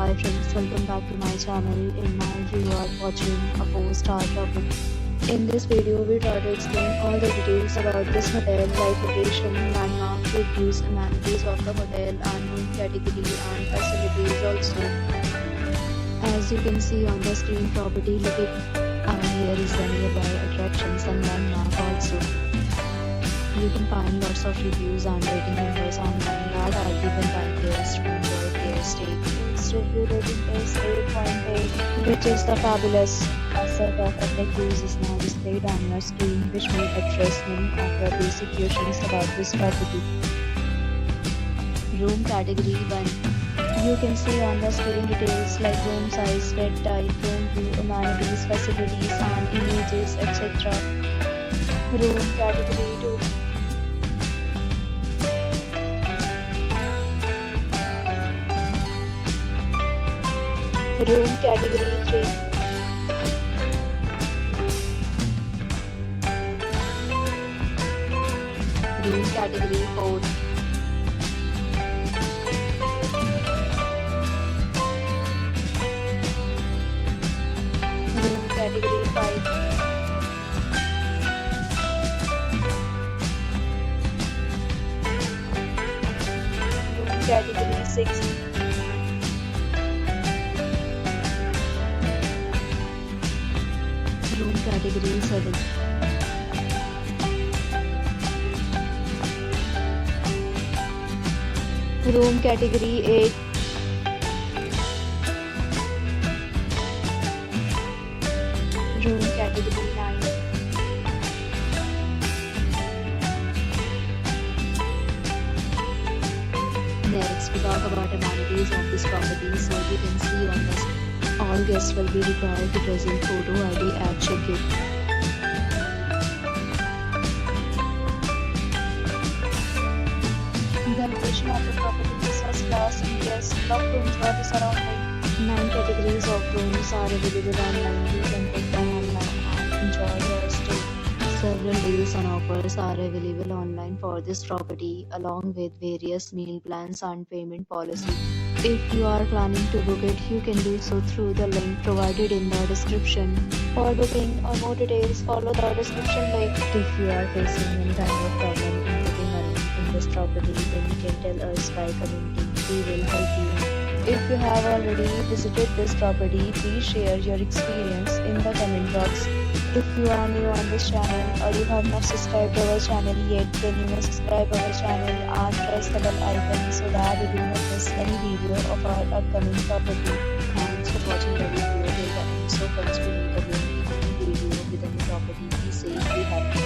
Hi friends, welcome back to my channel. In now you are watching a 4-star property. In this video, we try to explain all the details about this hotel, like location, landmark, reviews, amenities of the hotel, and room category and facilities also. As you can see on the screen, property located, and here is the nearby attractions and landmark also. You can find lots of reviews and rating numbers online that are given by guests to enjoy their stay. Its review rating is 8.8, which is the fabulous. A set of FAQs is now displayed on your screen, which may address many of your basic questions about this property. Room category 1. You can see on the screen details like room size, bed type, room view, amenities, facilities, and images, etc. Room category 2. Room category 3. Room category 4. Room category 5. Room category 6. Room category 7. Room category 8. Room category 9. Next, we talk about amenities of this property. So you can see on this, all guests will be required to present photo ID at check-in. The location of the property is first class and guests love to enjoy the surrounding. 9 categories of rooms are available online. You can book them online and enjoy your stay. Several deals and offers are available online for this property, along with various meal plans and payment policy. If you are planning to book it, you can do so through the link provided in the description. For booking or more details, follow the description link. If you are facing any kind of problem in booking a room in this property, then you can tell us by commenting. We will help you. If you have already visited this property, please share your experience in the comment box. If you are new on this channel or you have not subscribed to our channel yet, then you must subscribe our channel and press the bell icon so that you do not miss any video of our upcoming property. Thanks for watching the video till the end. So friends, we meet again in a new video with a new property. Be safe, be happy.